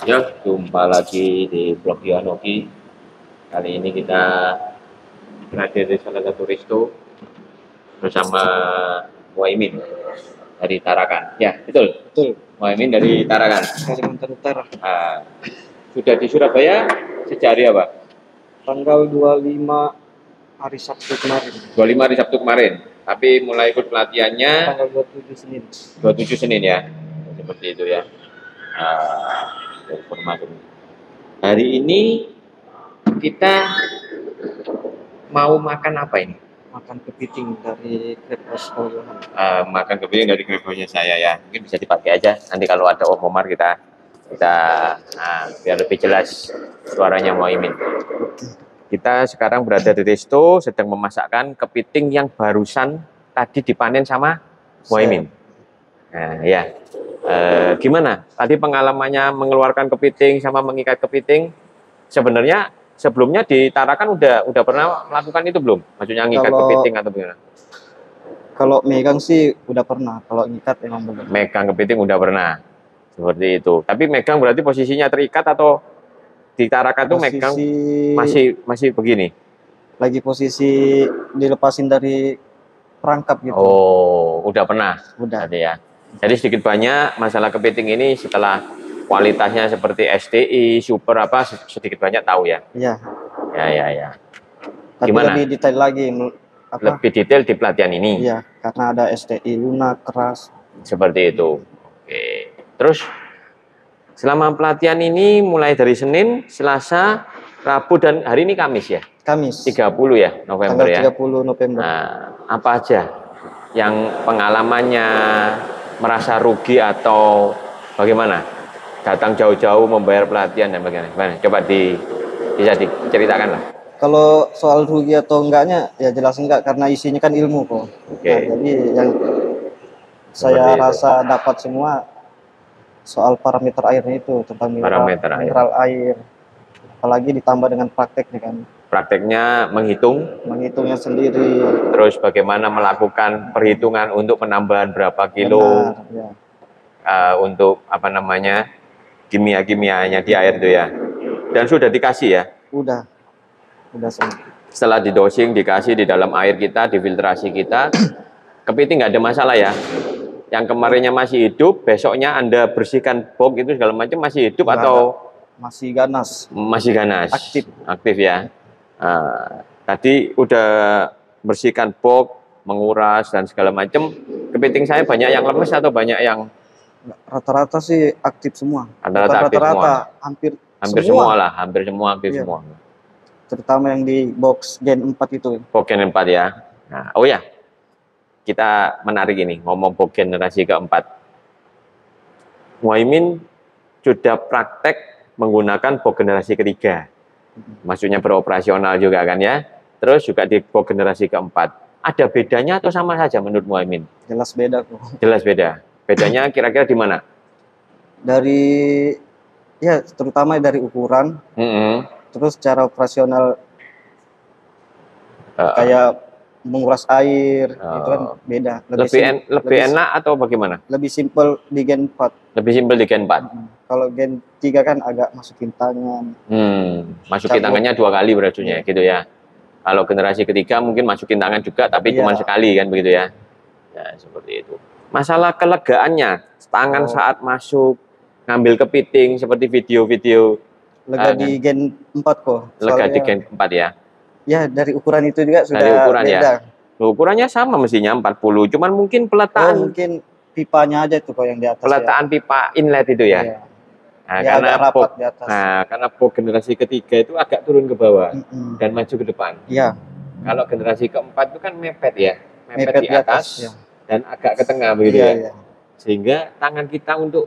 Ya, jumpa lagi di blog Yohanoki. Kali ini kita berada di salah satu resto bersama Muaimin dari Tarakan. Ya, betul. Betul. Muaimin dari Tarakan. Kalimantan Utara. Sudah di Surabaya sejak hari apa? Tanggal 25 hari Sabtu kemarin. 25 hari Sabtu kemarin. Tapi mulai ikut pelatihannya Tanggal 27 Senin. 27 Senin ya. Seperti itu ya. Informasi. Hari ini kita mau makan apa ini? Makan kepiting dari Krepas Yohan. Makan kepiting dari Grebonya saya ya. Mungkin bisa dipakai aja. Nanti kalau ada Om Omar kita biar lebih jelas suaranya Muaimin. Kita sekarang berada di resto sedang memasakkan kepiting yang barusan tadi dipanen sama Muaimin. Nah, ya. Gimana? Tadi pengalamannya mengeluarkan kepiting sama mengikat kepiting. Sebenarnya sebelumnya di Tarakan udah pernah melakukan itu belum? Maksudnya ngikat kepiting atau gimana? Kalau megang sih udah pernah, kalau ngikat emang belum. Megang kepiting udah pernah. Seperti itu. Tapi megang berarti posisinya terikat atau di Tarakan tuh megang masih begini? Lagi posisi dilepasin dari perangkap gitu. Oh, udah pernah? Udah. Berarti ya. Jadi sedikit banyak masalah kepiting ini setelah kualitasnya seperti STI, super apa sedikit banyak tahu ya? Iya. Ya. Tapi gimana? lebih detail lagi. Lebih detail di pelatihan ini? Iya, karena ada STI lunak, keras. Seperti itu. Oke. Terus selama pelatihan ini mulai dari Senin, Selasa, Rabu dan hari ini Kamis ya? Kamis. 30 ya November ya? 30 November. Nah, apa aja yang pengalamannya merasa rugi atau bagaimana? Datang jauh-jauh membayar pelatihan dan bagaimana? Coba bisa diceritakan lah. Kalau soal rugi atau enggaknya ya jelas enggak, karena isinya kan ilmu kok. Okay. Nah, jadi yang saya rasa dapat semua soal parameter airnya itu, tentang mineral air. Apalagi ditambah dengan prakteknya kan. Prakteknya menghitungnya sendiri. Terus bagaimana melakukan perhitungan untuk penambahan berapa kilo. Benar, ya. Untuk apa namanya kimia-kimianya di air itu ya. Dan sudah dikasih ya? Udah semua. Setelah didosing, dikasih di dalam air kita, difiltrasi kita, kepiting nggak ada masalah ya? Yang kemarinnya masih hidup, besoknya Anda bersihkan box itu segala macam masih hidup atau masih ganas? Masih ganas. Aktif ya. Tadi udah bersihkan box, menguras dan segala macam. Kepiting saya banyak yang lemes atau banyak yang? Rata-rata sih aktif semua. Rata-rata hampir semua lah, hampir semua aktif semua. Terutama yang di box Gen 4 itu. Box Gen 4 ya. Nah, oh ya, kita menarik ini ngomong box generasi keempat. Muaimin sudah praktek menggunakan box generasi ketiga. Maksudnya beroperasional juga kan ya. Terus juga di box generasi keempat. Ada bedanya atau sama saja menurut Muaimin? Jelas beda kok. Jelas beda. Bedanya kira-kira di mana? Dari ya terutama dari ukuran. Terus cara operasional kayak menguras air itu kan beda. Lebih enak atau bagaimana? Lebih simpel di Gen 4. Lebih simpel di Gen 4. Kalau Gen 3 kan agak masukin tangan. Masukin tangannya 2 kali berarti gitu ya. Kalau generasi ketiga mungkin masukin tangan juga tapi cuma sekali kan begitu ya. Ya seperti itu. Masalah kelegaannya, tangan saat masuk ngambil kepiting seperti video-video. Lega di Gen 4 kok. Lega di Gen 4 ya. Ya dari ukuran itu juga sudah ukuran beda. Ya. Ukurannya sama mestinya 40, cuman mungkin peletaan. Mungkin pipanya aja tuh kok yang di atas. Peletaan pipa inlet itu ya. Nah, karena box generasi ketiga itu agak turun ke bawah dan maju ke depan. Iya. Kalau generasi keempat itu kan mepet ya, mepet di atas dan agak ke tengah begitu ya. Sehingga tangan kita untuk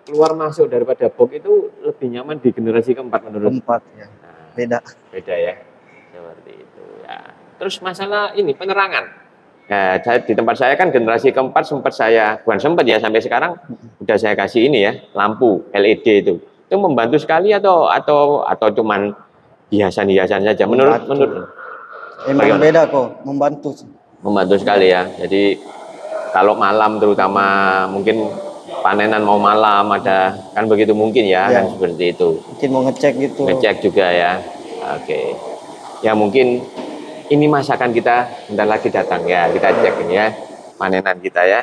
keluar masuk daripada box itu lebih nyaman di generasi keempat menurut. Keempat ya. Beda ya. Seperti itu ya. Terus masalah ini penerangan. Nah, di tempat saya kan generasi keempat bukan sempat ya, sampai sekarang udah saya kasih ini ya, lampu LED itu. Itu membantu sekali atau cuman hiasan-hiasan saja menurut emang beda kok, membantu sekali ya. Jadi kalau malam terutama mungkin panenan mau malam ada, kan begitu mungkin ya, Ya. kan seperti itu. Mungkin mau ngecek gitu. Ngecek juga ya. Oke. Ya mungkin ini masakan kita bentar lagi datang ya, kita cek ini ya, panenan kita ya.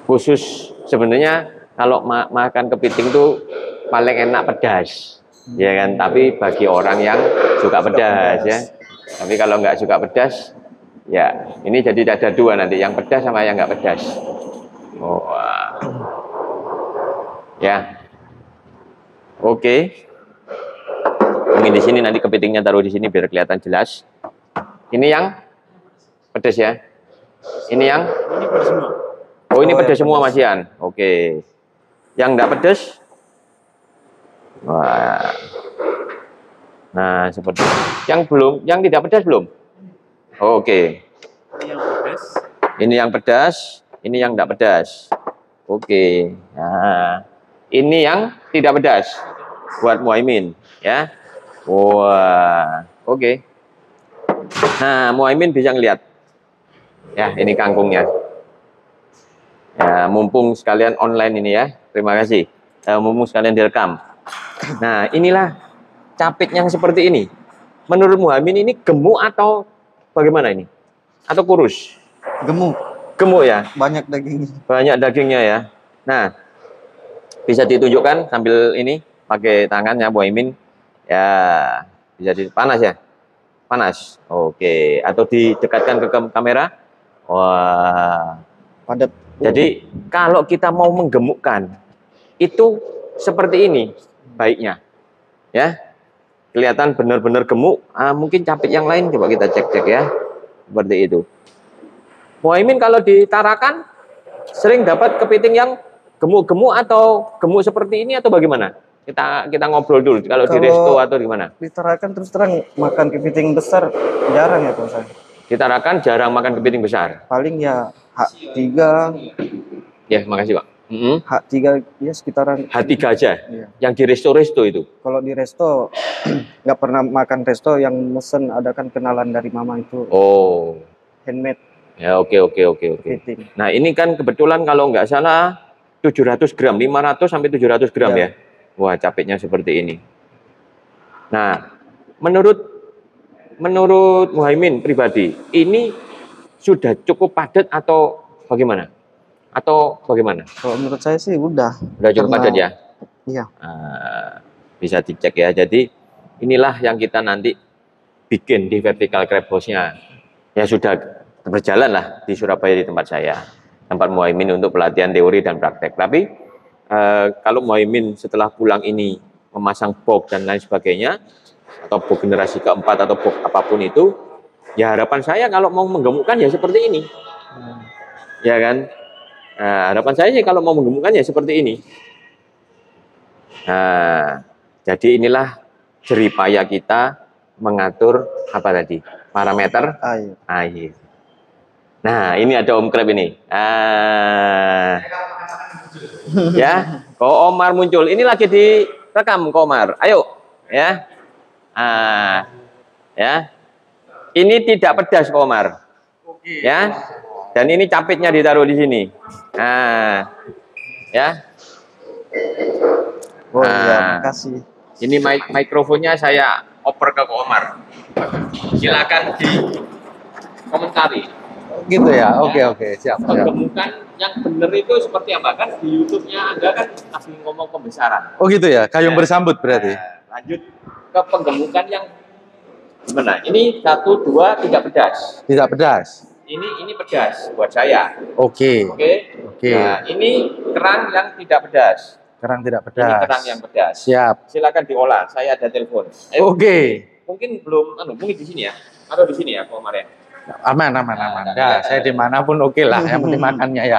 Khusus sebenarnya kalau makan kepiting tuh paling enak pedas, ya kan. Tapi bagi orang yang suka pedas ya. Tapi kalau nggak suka pedas, ya ini jadi ada dua nanti, yang pedas sama yang nggak pedas. Oh, ya, oke. Mungkin di sini nanti kepitingnya taruh di sini biar kelihatan jelas. Ini yang pedas ya. Ini yang Ini pedas semua. Oh, ini pedas semua Mas Ian. Oke. Yang enggak pedas? Wah. Nah, seperti yang belum, yang tidak pedas belum? Oke. Ini yang pedas. Ini yang pedas, ini yang enggak pedas. Oke. Nah, ini yang tidak pedas buat Muhaimin, ya. Wah, oke. Nah, Muhaimin bisa ngelihat. Ya, ini kangkungnya. Ya, mumpung sekalian online ini ya, terima kasih. Mumpung sekalian direkam. Nah, inilah capit yang seperti ini. Menurut Muhaimin ini gemuk atau bagaimana ini? Atau kurus? Gemuk. Gemuk ya? Banyak dagingnya. Banyak dagingnya ya. Nah, bisa ditunjukkan sambil ini pakai tangannya Muhaimin. Ya, bisa panas ya? Panas. Oke, atau didekatkan ke kamera. Wah, Padat. jadi kalau kita mau menggemukkan itu seperti ini baiknya, ya. Kelihatan benar-benar gemuk. Mungkin capit yang lain coba kita cek-cek ya, seperti itu. Muhaimin kalau ditarakan sering dapat kepiting yang gemuk-gemuk atau gemuk seperti ini atau bagaimana? Kita ngobrol dulu. Kalau di resto atau gimana? Ditarakan terus terang makan kepiting besar jarang ya Pak saya. Ditarakan jarang makan kepiting besar. Paling ya H3. Ya, makasih Pak. H3 ya sekitaran H3 aja. Iya. Yang di resto-resto itu. Kalau di resto nggak pernah makan resto yang mesen ada kan kenalan dari mama itu Oh. handmade Ya, oke. kepiting. Nah, ini kan kebetulan kalau nggak salah 700 gram, 500 sampai 700 gram ya. Wah, capitnya seperti ini. Nah, menurut Muhaimin pribadi, ini sudah cukup padat atau bagaimana? Atau bagaimana? Kalau menurut saya sih udah Cukup padat ya? Iya. Bisa dicek ya. Jadi inilah yang kita nanti bikin di vertical crab house-nya. Ya sudah berjalan lah di Surabaya di tempat saya. Tempat Muhaimin untuk pelatihan teori dan praktek. Tapi kalau Muhaimin setelah pulang ini memasang box dan lain sebagainya, atau box generasi keempat atau box apapun itu, ya harapan saya kalau mau menggemukkan ya seperti ini. Ya kan? Harapan saya sih kalau mau menggemukkan ya seperti ini. Nah, jadi inilah jeripaya kita mengatur apa tadi? Parameter air. Nah, ini ada Om Krab ini. Ya, Ko Omar muncul. Ini lagi direkam Ko Omar. Ayo, ya. Ya. Ini tidak pedas Ko Omar. Ya. Dan ini capitnya ditaruh di sini. Ya. Oh iya, makasih. Ini mikrofonnya saya oper ke Ko Omar. Silakan di komentari. Gitu ya, oke, siap. Penggemukan yang benar itu seperti apa? Kan di YouTube-nya Anda kan lagi ngomong pembesaran. Oh gitu ya, kayung bersambut berarti. Lanjut ke penggemukan yang gimana? Ini 1, 2, 3 pedas. Tidak pedas. Ini pedas buat saya. Oke. Nah, ini kerang yang tidak pedas. Kerang tidak Ini pedas. kerang yang pedas. Siap. Silakan diolah. Saya ada telepon. Ayo. Oke. Mungkin belum, mungkin di sini ya, atau di sini ya, Ko Omar ya. Aman. Ya, saya dimanapun oke lah. Yang penting makannya ya.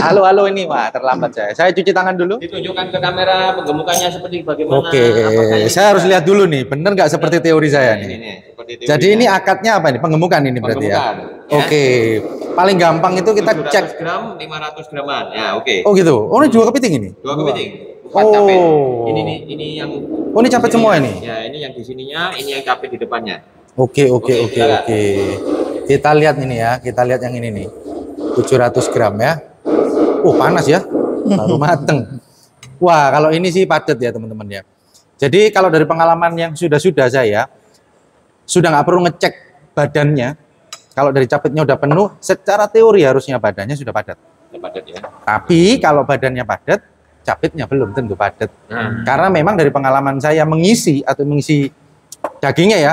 Halo ini Pak, terlambat saya. Saya cuci tangan dulu. Ditunjukkan ke kamera penggemukannya seperti bagaimana. Oke, saya harus lihat dulu nih. Bener nggak seperti teori saya nih? Jadi ini akadnya apa ini? Penggemukan ini berarti ya? Oke. Paling gampang itu kita cek. 700 gram, 500 graman. Ya, oke. Oh gitu. Oh ini juga kepiting ini? 2 kepiting. 4 capit. Ini yang. Oh ini capit semua ini? Ya, ini yang di sininya, ini yang capit di depannya. Oke. Kita lihat ini ya, kita lihat yang ini nih. 700 gram ya. Panas ya. Baru mateng. Wah, kalau ini sih padat ya teman-teman ya. Jadi kalau dari pengalaman yang sudah saya, sudah nggak perlu ngecek badannya. Kalau dari capitnya udah penuh, secara teori harusnya badannya sudah padat. Padat ya. Tapi kalau badannya padat, capitnya belum tentu padat. Karena memang dari pengalaman saya mengisi dagingnya ya,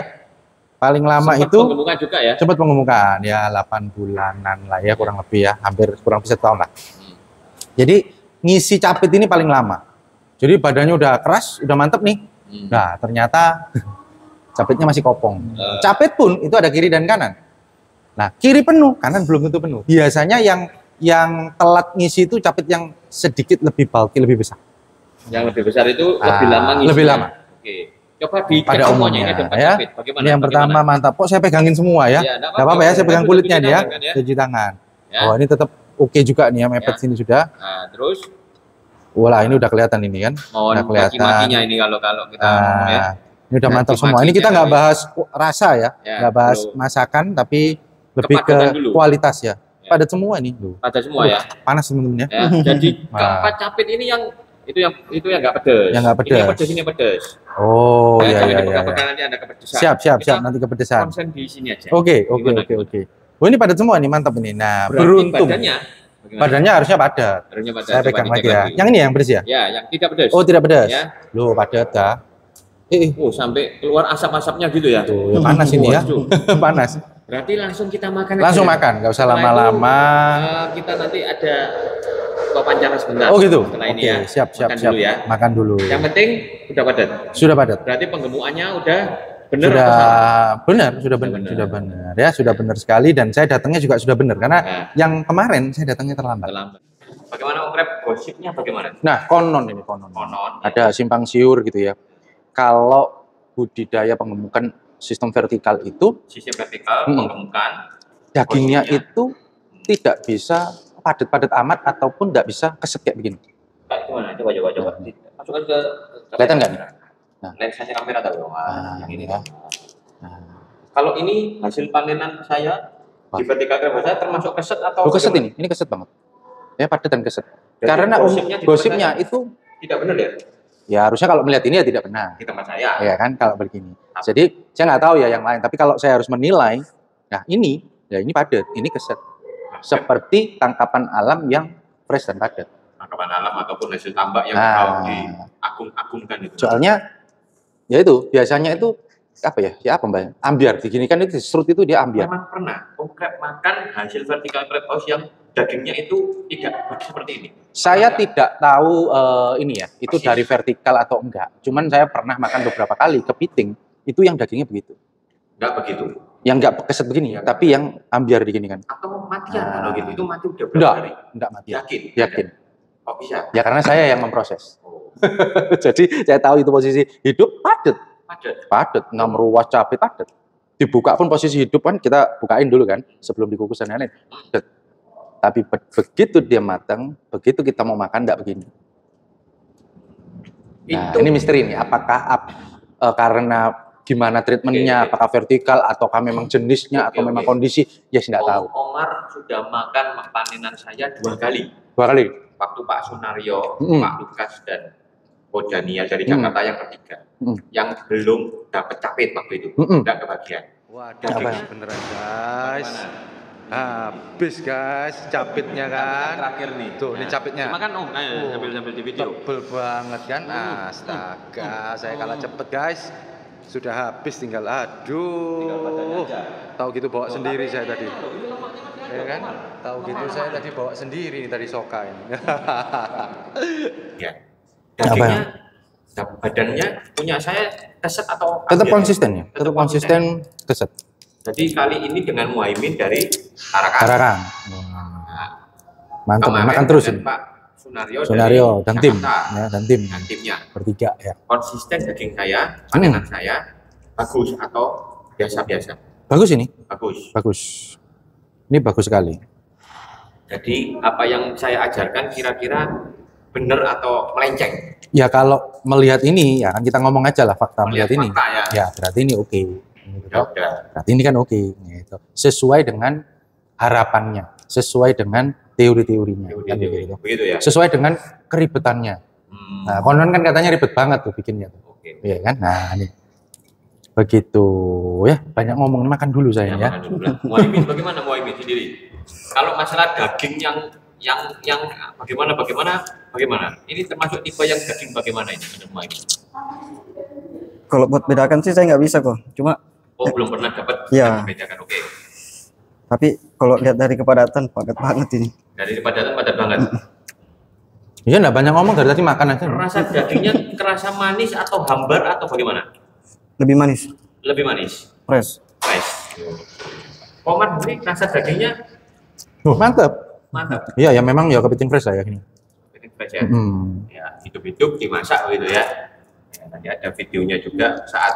paling lama sempat itu pengemukan juga ya. Sempat pengemukan ya 8 bulanan lah ya, kurang lebih ya, hampir kurang bisa tahun lah. Jadi ngisi capit ini paling lama. Jadi badannya udah keras, udah mantep nih. Nah ternyata capitnya masih kopong. Capit pun itu ada kiri dan kanan. Nah kiri penuh, kanan belum tentu penuh. Biasanya yang telat ngisi itu capit yang sedikit lebih bulky, lebih besar. Yang lebih besar itu lebih lama ngisinya. Lebih lama. Oke. Coba dicek pada umumnya ini ada ya. capit. Bagaimana? Ini yang pertama mantap. Kok saya pegangin semua ya? Enggak apa-apa ya, saya pegang kulitnya dia. Cuci tangan. Ya. Oh, ini tetap oke juga nih ya, mepet sini sudah. Nah, terus wah, ini udah kelihatan ini kan. Udah kelihatan. Maki-makinya ini kalau kita ngomong ya. Ini udah mantap semua. Ini kita nggak bahas rasa ya, nggak bahas masakan, tapi lebih ke kualitas ya. Padat semua ini. Padat semua ya. Panas teman-teman ya. Jadi keempat capit ini yang itu yang nggak pedes. Yang nggak pedes. Ini pedes, ini pedes. Oh iya iya. Nanti ada kepedesan. Siap nanti kepedesan. Konsen di sini aja. Oke. Oh ini padat semua nih, mantap ini. Nah beruntung. Badannya harusnya padat. Saya pegang lagi ya. Yang ini yang pedes ya? Ya, yang tidak pedes. Oh tidak pedes. Ya. Loh padat dah. Sampai keluar asap-asapnya gitu ya. Tuh, panas ini ya. Panas. Berarti langsung kita makan langsung aja. Makan, nggak usah lama-lama. Kita nanti ada wawancara sebentar. Oh gitu. Setelah ini ya. Siap. Dulu ya. Makan dulu. Yang penting sudah padat. Sudah padat. Berarti penggemukannya udah benar. Sudah benar ya, sudah benar sekali, dan saya datangnya juga sudah benar karena yang kemarin saya datangnya terlambat. Bagaimana Om Krep, gosipnya bagaimana? Nah, konon. Ada simpang siur gitu ya. Kalau budidaya pengemukan sistem vertikal itu, pengemukan dagingnya itu tidak bisa padat-padat amat ataupun tidak bisa keset kayak begini. Kayak gimana? Coba. Masukkan ke kelihatan nggak? Nah, lensanya kamera tahu yang ini ya. Kalau ini hasil panenan saya di vertikal crab saya termasuk keset atau keset ini keset banget. Ya padat dan keset. Karena gosipnya itu tidak benar ya. Ya harusnya kalau melihat ini ya tidak benar. Di tempat saya. Ya kan kalau begini. Jadi saya nggak tahu ya yang lain. Tapi kalau saya harus menilai, nah ini padat, ini keset. Seperti tangkapan alam yang fresh dan padat. Tangkapan alam ataupun hasil tambak yang kalau diagung-agungkan itu. Soalnya ya itu biasanya itu apa ya? Ya apa Mbak? Ambiar. Diginikan itu serut itu dia ambiar. Memang pernah Om Krep makan hasil vertical crab house yang dagingnya itu tidak seperti ini. Saya tidak tahu ini ya, itu dari vertikal atau enggak. Cuman saya pernah makan beberapa kali kepiting, itu yang dagingnya begitu. Enggak begitu. Yang enggak keset begini, tapi yang ambiar diginikan. Atau matian kalau gitu, itu mati udah berapa hari? Enggak mati. Yakin. Kok bisa? Ya karena saya yang memproses. Jadi saya tahu itu posisi hidup padat, nggak meruas capit padat. Dibuka pun posisi hidup kan kita bukain dulu kan, sebelum dikukus dan lain-lain. Tapi begitu dia matang, begitu kita mau makan enggak begini. Nah, ini misteri nih. Apakah karena gimana treatmentnya? Apakah vertikal ataukah memang jenisnya atau memang kondisi? Ya tidak tahu. Omar sudah makan panenan saya 2 kali. 2 kali. Waktu Pak Sunario, Pak Lukas dan Bodania dari Jakarta yang ketiga, yang belum dapat capit waktu itu, tidak kebagian. Waduh, beneran guys. Habis guys, capitnya kan. Terakhir nih. Tuh, ini capitnya. Makan Om, sambil di video. Tebel banget kan. Astaga, saya kalah cepet guys. Sudah habis tinggal aduh. Tahu gitu bawa sendiri saya tadi. Ya kan? Tahu gitu saya tadi bawa sendiri nih tadi soka ini. Ya. Dagingnya, badannya punya saya keset atau tetap konsisten ya? Tetap konsisten keset. Jadi kali ini dengan Muhaimin dari Tarakan. Nah, mantap, makan terus ini. Pak Sunario dan tim, ya, dan timnya bertiga ya. Konsisten daging saya, panenan saya bagus atau biasa-biasa? Bagus ini. Bagus. Ini bagus sekali. Jadi apa yang saya ajarkan kira-kira benar atau melenceng? Ya kalau melihat ini ya kan kita ngomong aja lah fakta melihat ini. Fakta, ya berarti ini oke. gitu. Udah. Berarti ini kan oke, gitu. Sesuai dengan harapannya, sesuai dengan teori-teorinya, kan begitu. Begitu ya. Sesuai dengan keribetannya. Nah, konon kan katanya ribet banget tuh bikinnya tuh. Oke. Iya kan? Nah, ini begitu ya, banyak ngomong, makan dulu saya ya. Makan dulu lah. Muhaimin bagaimana Muhaimin sendiri? Kalau masalah daging yang bagaimana? Ini termasuk tipe yang daging bagaimana ini Muhaimin? Kalau buat bedakan sih saya nggak bisa kok. Cuma belum pernah dapat ya. membedakan. Oke. Tapi kalau lihat dari kepadatan padat banget ini. Dari kepadatan padat banget. Iya, enggak banyak ngomong dari tadi makan aja. Rasa dagingnya kerasa manis atau hambar atau bagaimana? Lebih manis. Lebih manis. Fresh. Komar beli rasa dagingnya Mantap. mantap. Iya, ya memang ya kepiting fresh lah ya ini. Kepiting fresh ya. Ya, hidup-hidup dimasak gitu ya. Nanti ada videonya juga saat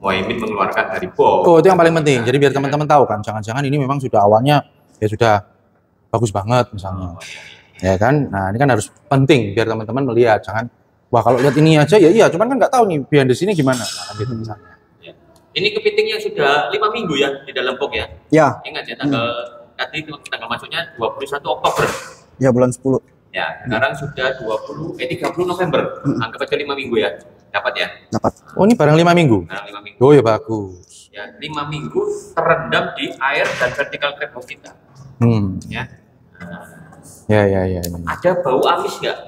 Muhaimin mengeluarkan dari box. Oh, itu yang paling penting. Jadi biar teman-teman tahu kan, jangan-jangan ini memang sudah awalnya ya sudah bagus banget misalnya. Ya kan? Nah, ini kan harus penting biar teman-teman melihat. Jangan, wah kalau lihat ini aja ya iya, cuman kan nggak tahu nih behind the sini gimana. Nah, gitu misalnya. Ya. Ini kepiting yang sudah 5 minggu ya di dalam box ya? Ya. Ingat ya tadi tanggal masuknya 21 Oktober. Ya, bulan 10. Ya, sekarang sudah 30 November. Anggap aja 5 minggu ya. Dapat ya? Dapat. Oh, ini barang 5 minggu? Barang 5 minggu. Oh ya bagus. Ya, 5 minggu terendam di air dan vertical crab house kita. Ya. Ya. Ada bau amis nggak?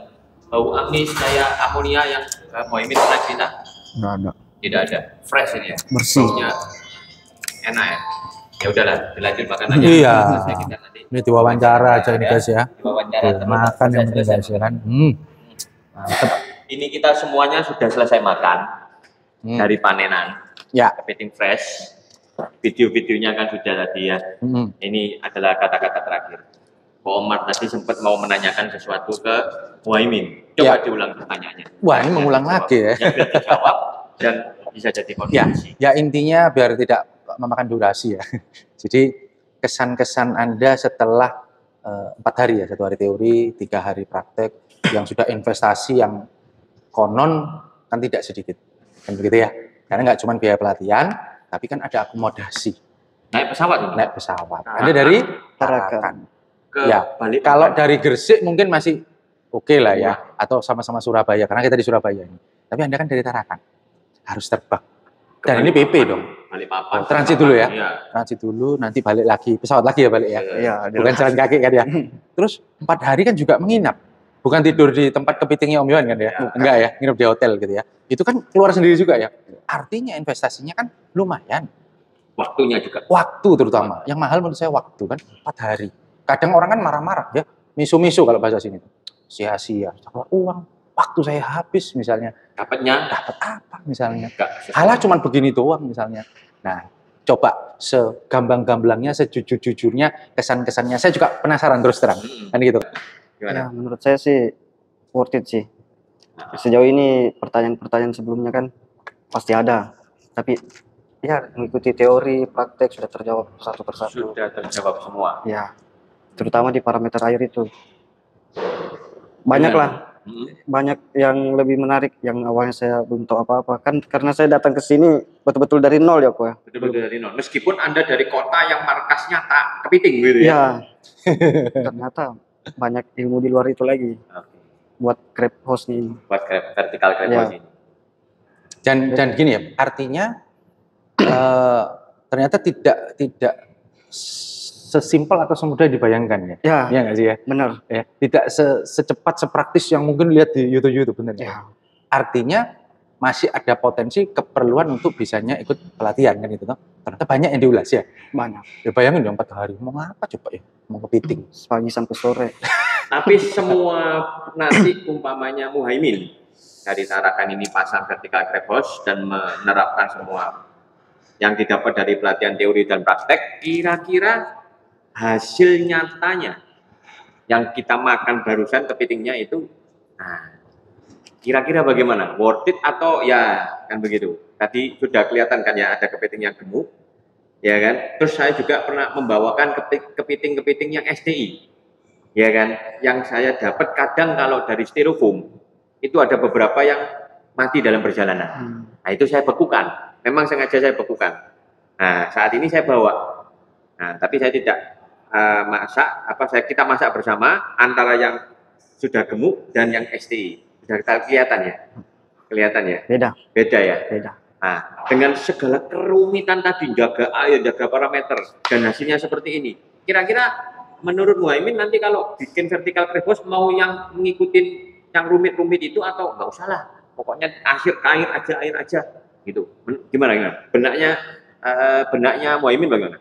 Bau amis kayak amonia yang Muhaimin pernah cerita? Nggak ada. Tidak ada. Fresh ini ya. Bersih. Baunya enak ya. Ya udahlah, dilanjut makan aja. Iya. Selesai kita nanti. Ini diwawancara aja ini guys ya. Diwawancara Tuh, makan yang penting guys ya kan. Mantap. Ini kita semuanya sudah selesai makan dari panenan. Ya. Kepiting fresh. Video-videonya kan sudah tadi ya. Ini adalah kata-kata terakhir. Pak Omar tadi sempat mau menanyakan sesuatu ke Muhaimin. Coba diulang pertanyaannya. Wah, ini mengulang lagi ya. Yang sudah dijawab dan bisa jadi kontribusi. Ya intinya biar tidak memakan durasi ya. Jadi kesan-kesan Anda setelah 4 hari ya, 1 hari teori, 3 hari praktek, yang sudah investasi yang konon kan tidak sedikit. Kan begitu ya. Karena nggak cuma biaya pelatihan, tapi kan ada akomodasi. Naik pesawat ini? Naik pesawat. Ada dari Tarakan. Ya, kalau dari Gresik mungkin masih oke lah ya, atau sama-sama Surabaya, karena kita di Surabaya ini. Tapi Anda kan dari Tarakan, harus terbang. Dan ini PP dong. Balikpapan. Transit dulu ya. Iya. Transit dulu, nanti balik lagi, pesawat lagi ya balik ya. Iya. Bukan jalan kaki kan ya. Terus 4 hari kan juga menginap. Bukan tidur di tempat kepitingnya Om Yohan kan ya. Enggak ya, nginep di hotel gitu ya. Itu kan keluar sendiri juga ya. Artinya investasinya kan lumayan. Waktunya juga. Waktu terutama. Yang mahal menurut saya waktu kan 4 hari. Kadang orang kan marah-marah ya. Misu-misu kalau bahasa sini. Sia-sia. Kalau uang, waktu saya habis misalnya. Dapat apa misalnya? Halah cuma begini doang misalnya. Nah, coba segamblang-gamblangnya, sejujur-jujurnya, kesan-kesannya. Saya juga penasaran terus terang. Kan gitu. Ya, menurut saya sih worth it sih. Sejauh ini pertanyaan-pertanyaan sebelumnya kan pasti ada. Tapi ya mengikuti teori, praktek sudah terjawab satu persatu. Sudah terjawab semua. Ya, terutama di parameter air itu. Banyak lah. Banyak yang lebih menarik yang awalnya saya belum tahu apa-apa kan karena saya datang ke sini betul-betul dari nol ya kok ya. Betul-betul dari nol. Meskipun Anda dari kota yang markasnya tak kepiting gitu ya. Ya. Ternyata banyak ilmu di luar itu lagi. Buat crab house ini. Buat vertical crab house ini. Dan gini ya, artinya ternyata tidak sesimpel atau semudah dibayangkan ya. Iya nggak sih ya? Benar. Ya, tidak secepat, sepraktis yang mungkin lihat di YouTube benar ya. Artinya masih ada potensi keperluan untuk bisanya ikut pelatihan kan itu toh. Ternyata banyak yang diulas ya. Banyak. Ya bayangin dong 4 hari mau ngapa coba ya? Mau kepiting pagi sampai sore. Tapi semua nanti umpamanya Muhaimin dari Tarakan ini pasang vertical crab house dan menerapkan semua yang didapat dari pelatihan teori dan praktek, kira-kira hasil nyatanya yang kita makan barusan kepitingnya itu, nah kira-kira bagaimana? Worth it atau ya kan begitu? Tadi sudah kelihatan kan ya ada kepiting yang gemuk, ya kan? Terus saya juga pernah membawakan kepiting-kepiting yang SDI, ya kan? Yang saya dapat kadang kalau dari styrofoam itu ada beberapa yang mati dalam perjalanan. Nah itu saya bekukan, memang sengaja saya bekukan. Nah, saat ini saya bawa. Nah, tapi saya tidak masak, kita masak bersama antara yang sudah gemuk dan yang STI. Sudah kelihatan ya? Kelihatan ya? Beda. Beda ya? Beda. Nah, dengan segala kerumitan tadi, jaga air, jaga parameter, dan hasilnya seperti ini. Kira-kira menurut Muhaimin nanti kalau bikin vertical crabs mau yang ngikutin yang rumit-rumit itu atau nggak usah lah? Pokoknya air aja, gitu. Gimana? Benaknya Muhaimin bagaimana?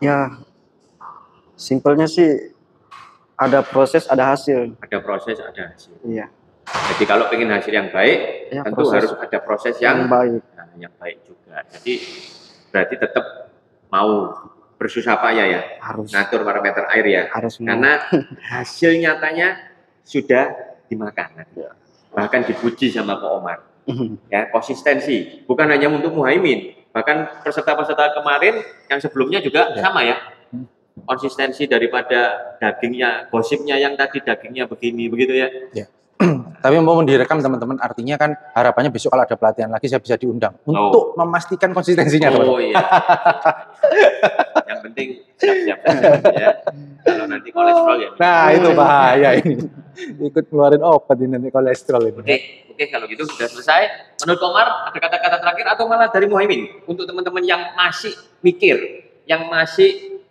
Ya, simpelnya sih ada proses, ada hasil. Ada proses, ada hasil. Iya. Jadi kalau pengen hasil yang baik, Ya, tentu harus ada proses yang baik. yang baik juga. Jadi berarti tetap mau bersusah payah ya, Harus. ngatur parameter air ya. Harus. Karena hasil nyatanya sudah dimakan. Ya. Bahkan dipuji sama Pak Omar. Ya, konsistensi. Bukan hanya untuk Muhaimin, bahkan peserta-peserta kemarin yang sebelumnya juga sama ya. Konsistensi daripada dagingnya, gosipnya yang tadi dagingnya begini, begitu ya. Ya. Tapi mau direkam teman-teman, artinya kan harapannya besok kalau ada pelatihan lagi saya bisa diundang untuk memastikan konsistensinya. Oh iya. Yang penting siap-siap ya. Kalau nanti kolesterol ya. Nah itu bahaya ini. Ikut keluarin obat ini nanti kolesterol ini. Oke, kalau gitu sudah selesai. Menurut Omar ada kata-kata terakhir atau malah dari Muhaimin untuk teman-teman yang masih mikir, yang masih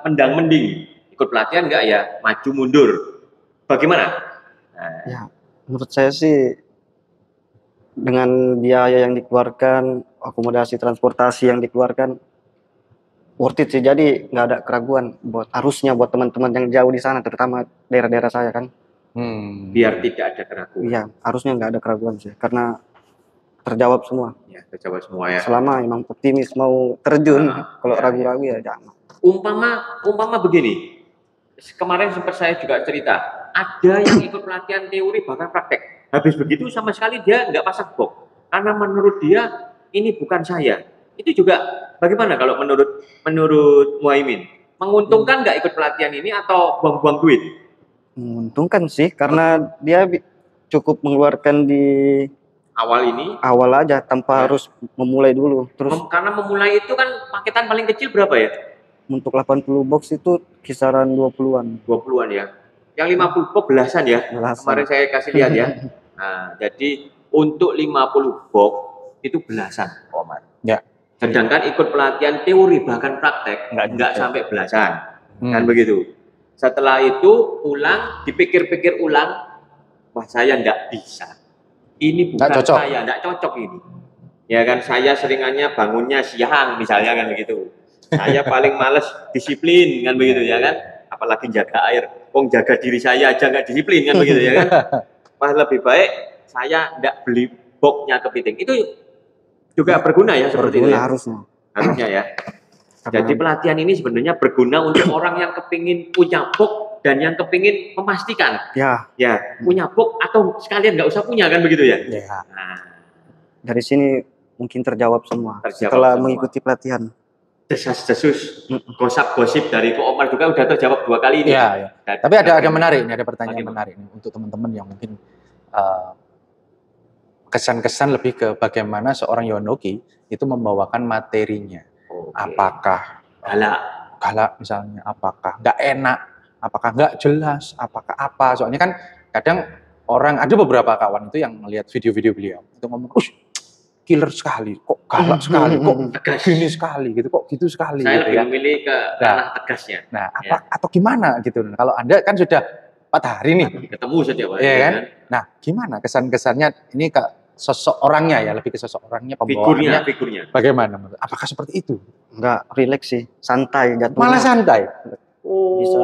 mendang-mending ikut pelatihan nggak ya, maju mundur, bagaimana? Nah. Ya, menurut saya sih dengan biaya yang dikeluarkan, akomodasi transportasi yang dikeluarkan, worth it sih. Jadi nggak ada keraguan harusnya buat teman-teman yang jauh di sana, terutama daerah-daerah saya kan. Biar tidak ada keraguan. Iya, harusnya nggak ada keraguan sih, karena terjawab semua. Ya, terjawab semua ya. Selama emang optimis mau terjun, kalau ragu-ragu ya jangan. Umpama begini, kemarin sempat saya juga cerita, ada yang ikut pelatihan teori bahkan praktek. Habis begitu sama sekali dia nggak pasang box, karena menurut dia ini bukan saya. Itu juga bagaimana kalau menurut Muhaimin? Menguntungkan nggak ikut pelatihan ini atau buang-buang duit? Menguntungkan sih, karena dia cukup mengeluarkan di awal aja tanpa harus memulai dulu. Terus karena memulai itu kan paketan paling kecil berapa ya? Untuk 80 box itu kisaran 20-an. 20-an ya. Yang 50 box belasan ya. Belasan. Kemarin saya kasih lihat ya. Nah, jadi untuk 50 box itu belasan, Omar. Ya. Sedangkan ikut pelatihan teori bahkan praktek enggak sampai belasan. Kan begitu. Setelah itu pulang, dipikir-pikir ulang, wah saya enggak bisa. Ini bukan saya, enggak cocok ini. Ya kan, saya seringannya bangunnya siang misalnya kan begitu. Saya paling males disiplin kan begitu ya kan, apalagi jaga air. Jaga diri saya aja nggak disiplin kan begitu ya kan. Wah lebih baik saya nggak beli boxnya kepiting. Itu juga berguna ya seperti itu. Harusnya ya. Jadi pelatihan ini sebenarnya berguna untuk orang yang kepingin punya box dan yang kepingin memastikan. Ya punya box atau sekalian nggak usah punya kan begitu ya. Nah, dari sini mungkin terjawab semua setelah mengikuti pelatihan. Desas-desus, gosip dari Pak Omar juga udah terjawab 2 kali ini. Iya. Tapi ada menarik ini, ada pertanyaan menarik ini untuk teman-teman yang mungkin kesan-kesan lebih ke bagaimana seorang Yonoki itu membawakan materinya. Apakah galak misalnya, apakah nggak enak, apakah nggak jelas, apakah apa. Soalnya kan kadang ada beberapa kawan itu yang melihat video-video beliau itu ngomong, killer sekali, kok galak sekali, kok gini sekali gitu, kok gitu sekali. Saya gitu, lebih memilih ke arah tegasnya. Nah, atau gimana gitu? Kalau Anda kan sudah 4 hari nih ketemu setiap hari, ya kan? Nah, gimana kesan-kesannya ini ke sosok orangnya ya, lebih ke sosok orangnya, pembawaannya, figurnya. Bagaimana? Apakah seperti itu? Enggak, rileks sih, santai jatuhnya. Malah santai. Bisa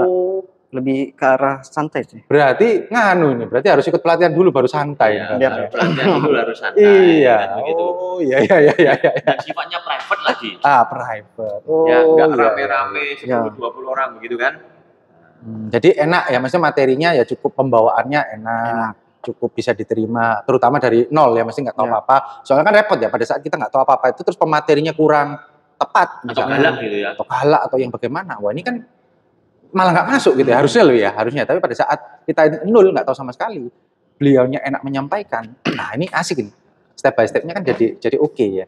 lebih ke arah santai sih. Berarti nganu ini, berarti harus ikut pelatihan dulu baru santai. Ya, pelatihan dulu harus santai. Iya. Begitu. Oh, iya. Dan sifatnya private lagi. Private. Ya, nggak rame-rame 10-20 orang begitu kan. Jadi enak ya, maksudnya materinya ya cukup, pembawaannya enak. Cukup bisa diterima, terutama dari nol ya, mesti nggak tahu apa-apa. Soalnya kan repot ya, pada saat kita nggak tahu apa-apa itu terus pematerinya kurang tepat. Atau galak gitu ya. Atau galak atau yang bagaimana. Wah ini kan malah nggak masuk gitu ya, harusnya. Tapi pada saat kita nol nggak tahu sama sekali, beliaunya enak menyampaikan. Nah ini asik ini, step by stepnya kan jadi oke ya.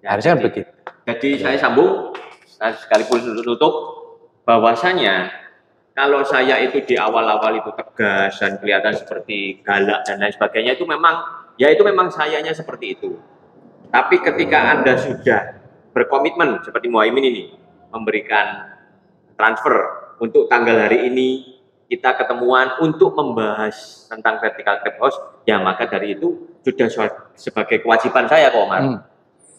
Ya, Harusnya kan jadi- begitu. Jadi saya sambung sekalipun tutup bahwasanya kalau saya itu di awal-awal itu tegas dan kelihatan seperti galak dan lain sebagainya itu memang sayanya seperti itu. Tapi ketika Anda sudah berkomitmen seperti Muhaimin ini memberikan transfer untuk tanggal hari ini kita ketemuan untuk membahas tentang vertical trap house, ya maka dari itu sudah sebagai kewajiban saya Pak Omar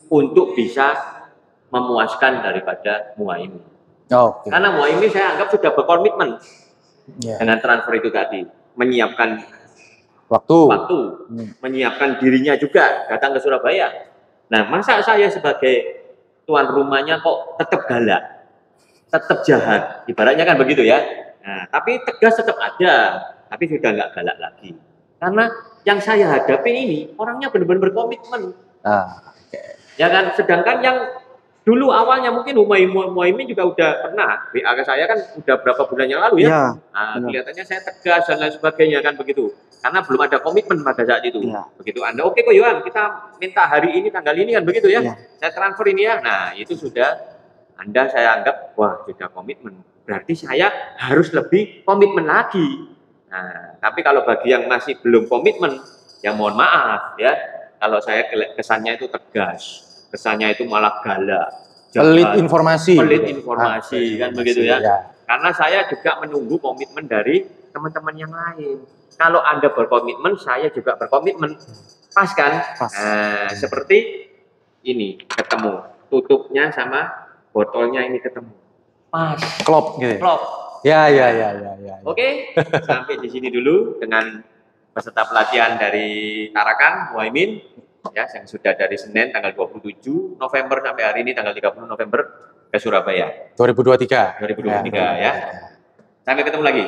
untuk bisa memuaskan daripada Muhaimin. Oke. Karena Muhaimin saya anggap sudah berkomitmen Ya. dengan transfer itu tadi, menyiapkan Waktu. waktu, menyiapkan dirinya juga datang ke Surabaya. Nah, masa saya sebagai tuan rumahnya kok tetap galak, tetap jahat, ibaratnya kan begitu ya. Nah, tapi tegas tetap ada, tapi sudah nggak galak lagi. Karena yang saya hadapi ini orangnya benar-benar berkomitmen. Ah, Ya kan, sedangkan yang dulu awalnya mungkin Muhaimin juga udah pernah WA ke saya kan udah berapa bulan yang lalu ya. Iya, Nah, benar. kelihatannya saya tegas dan lain sebagainya kan begitu. Karena belum ada komitmen pada saat itu. Iya. Begitu Anda oke kok Yohan, kita minta hari ini tanggal ini kan begitu ya. Iya. Saya transfer ini ya. Nah, itu sudah Anda saya anggap wah sudah komitmen. Berarti saya harus lebih komitmen lagi. Nah, tapi kalau bagi yang masih belum komitmen, ya mohon maaf ya. Kalau saya kesannya itu tegas, kesannya itu malah galak, pelit jahat, informasi. pelit informasi, kan begitu ya. Ya. Karena saya juga menunggu komitmen dari teman-teman yang lain. Kalau Anda berkomitmen, saya juga berkomitmen. Pas kan? Pas. Nah, seperti ini, ketemu. Tutupnya sama botolnya ini ketemu. Pas. Klop gitu. Klop. Ya. Oke, sampai di sini dulu dengan peserta pelatihan dari Tarakan, Muhaimin, ya, yang sudah dari Senin tanggal 27 November sampai hari ini tanggal 30 November ke Surabaya 2023. 2023 ya. Sampai ketemu lagi.